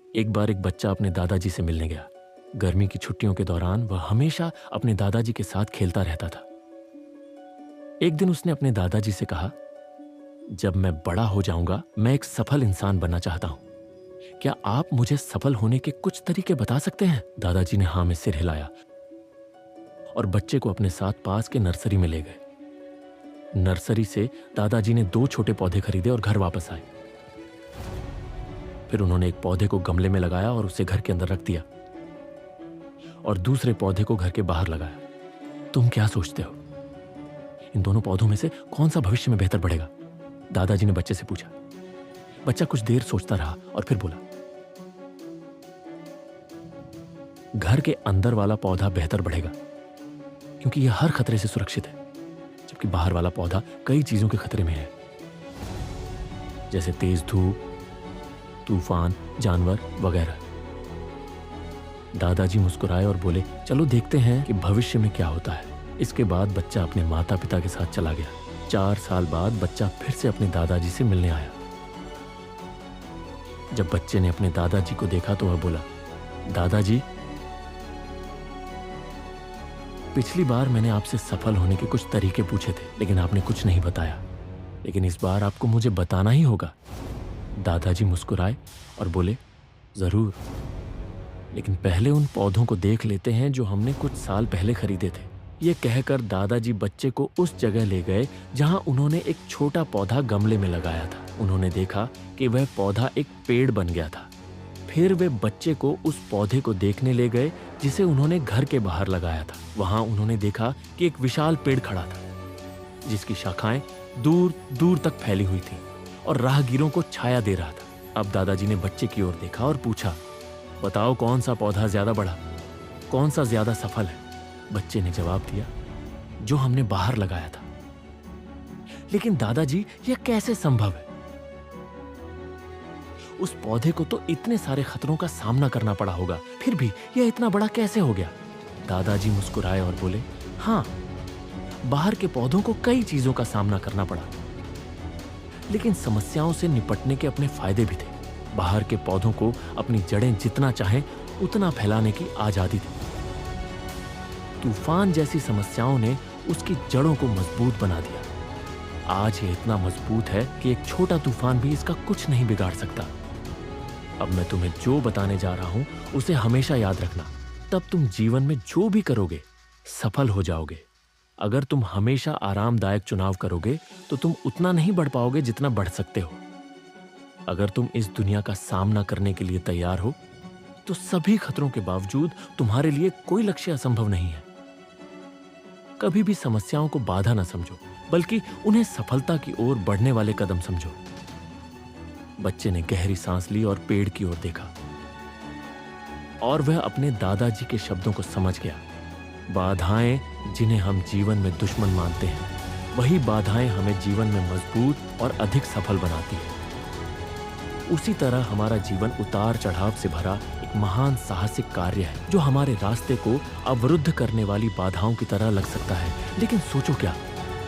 एक बार एक बच्चा अपने दादाजी से मिलने गया। गर्मी की छुट्टियों के दौरान वह हमेशा अपने दादाजी के साथ खेलता रहता था। एक दिन उसने अपने दादाजी से कहा, जब मैं बड़ा हो जाऊंगा मैं एक सफल इंसान बनना चाहता हूं। क्या आप मुझे सफल होने के कुछ तरीके बता सकते हैं? दादाजी ने हाँ में सिर हिलाया और बच्चे को अपने साथ पास के नर्सरी में ले गए। नर्सरी से दादाजी ने 2 छोटे पौधे खरीदे और घर वापस आए। फिर उन्होंने एक पौधे को गमले में लगाया और उसे घर के अंदर रख दिया और दूसरे पौधे को घर के बाहर लगाया। तुम क्या सोचते हो, इन दोनों पौधों में से कौन सा भविष्य में बेहतर बढ़ेगा? दादाजी ने बच्चे से पूछा। बच्चा कुछ देर सोचता रहा और फिर बोला, घर के अंदर वाला पौधा बेहतर बढ़ेगा क्योंकि यह हर खतरे से सुरक्षित है, जबकि बाहर वाला पौधा कई चीजों के खतरे में है, जैसे तेज धूप, तूफान, जानवर वगैरह। दादाजी मुस्कुराए और बोले, चलो देखते हैं कि भविष्य में क्या होता है। इसके बाद बच्चा अपने माता पिता के साथ चला गया। 4 साल बाद बच्चा फिर से अपने दादाजी से मिलने आया। जब बच्चे ने अपने दादाजी को देखा तो वह बोला, दादाजी, पिछली बार मैंने आपसे सफल होने के कुछ तरीके पूछे थे, लेकिन आपने कुछ नहीं बताया, लेकिन इस बार आपको मुझे बताना ही होगा। दादाजी मुस्कुराए और बोले, जरूर, लेकिन पहले उन पौधों को देख लेते हैं जो हमने कुछ साल पहले खरीदे थे। यह कहकर दादाजी बच्चे को उस जगह ले गए जहां उन्होंने एक छोटा पौधा गमले में लगाया था। उन्होंने देखा कि वह पौधा एक पेड़ बन गया था। फिर वे बच्चे को उस पौधे को देखने ले गए जिसे उन्होंने घर के बाहर लगाया था। वहां उन्होंने देखा कि एक विशाल पेड़ खड़ा था जिसकी शाखाएं दूर दूर तक फैली हुई थी और राहगीरों को छाया दे रहा था। अब दादाजी ने बच्चे की ओर देखा और पूछा, बताओ कौन सा पौधा ज्यादा बड़ा, कौन सा ज्यादा सफल है? बच्चे ने जवाब दिया, जो हमने बाहर लगाया था। लेकिन दादाजी, यह कैसे संभव है? उस पौधे को तो इतने सारे खतरों का सामना करना पड़ा होगा, फिर भी यह इतना बड़ा कैसे हो गया? दादाजी मुस्कुराए और बोले, हाँ, बाहर के पौधों को कई चीजों का सामना करना पड़ा, लेकिन समस्याओं से निपटने के अपने फायदे भी थे। बाहर के पौधों को अपनी जड़ें जितना चाहें उतना फैलाने की आजादी थी। तूफान जैसी समस्याओं ने उसकी जड़ों को मजबूत बना दिया। आज ये इतना मजबूत है कि एक छोटा तूफान भी इसका कुछ नहीं बिगाड़ सकता। अब मैं तुम्हें जो बताने जा रहा हूं उसे हमेशा याद रखना, तब तुम जीवन में जो भी करोगे सफल हो जाओगे। अगर तुम हमेशा आरामदायक चुनाव करोगे तो तुम उतना नहीं बढ़ पाओगे जितना बढ़ सकते हो। अगर तुम इस दुनिया का सामना करने के लिए तैयार हो तो सभी खतरों के बावजूद तुम्हारे लिए कोई लक्ष्य असंभव नहीं है। कभी भी समस्याओं को बाधा ना समझो, बल्कि उन्हें सफलता की ओर बढ़ने वाले कदम समझो। बच्चे ने गहरी सांस ली और पेड़ की ओर देखा और वह अपने दादाजी के शब्दों को समझ गया। बाधाएं जिन्हें हम जीवन में दुश्मन मानते हैं, वही बाधाएं हमें जीवन में मजबूत और अधिक सफल बनाती है। उसी तरह हमारा जीवन उतार चढ़ाव से भरा एक महान साहसिक कार्य है जो हमारे रास्ते को अवरुद्ध करने वाली बाधाओं की तरह लग सकता है, लेकिन सोचो क्या,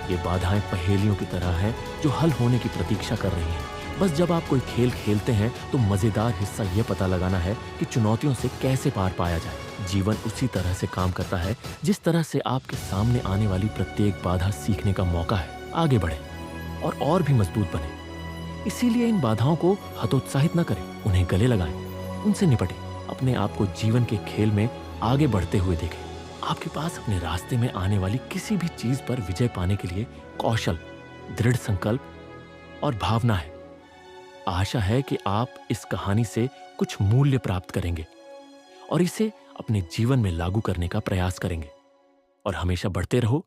ये बाधाएं पहेलियों की तरह हैं जो हल होने की प्रतीक्षा कर रही हैं। बस जब आप कोई खेल खेलते हैं तो मजेदार हिस्सा यह पता लगाना है कि चुनौतियों से कैसे पार पाया जाए। जीवन उसी तरह से काम करता है जिस तरह से आपके सामने आने वाली प्रत्येक बाधा सीखने का मौका है। आगे बढ़े और भी मजबूत बने। इसीलिए इन बाधाओं को हतोत्साहित न करें, उन्हें गले लगाएं, उनसे निपटें। अपने आप को जीवन के खेल में आगे बढ़ते हुए देखें। आपके पास अपने रास्ते में आने वाली किसी भी चीज पर विजय पाने के लिए कौशल, दृढ़ संकल्प और भावना है। आशा है कि आप इस कहानी से कुछ मूल्य प्राप्त करेंगे और इसे अपने जीवन में लागू करने का प्रयास करेंगे। और हमेशा बढ़ते रहो,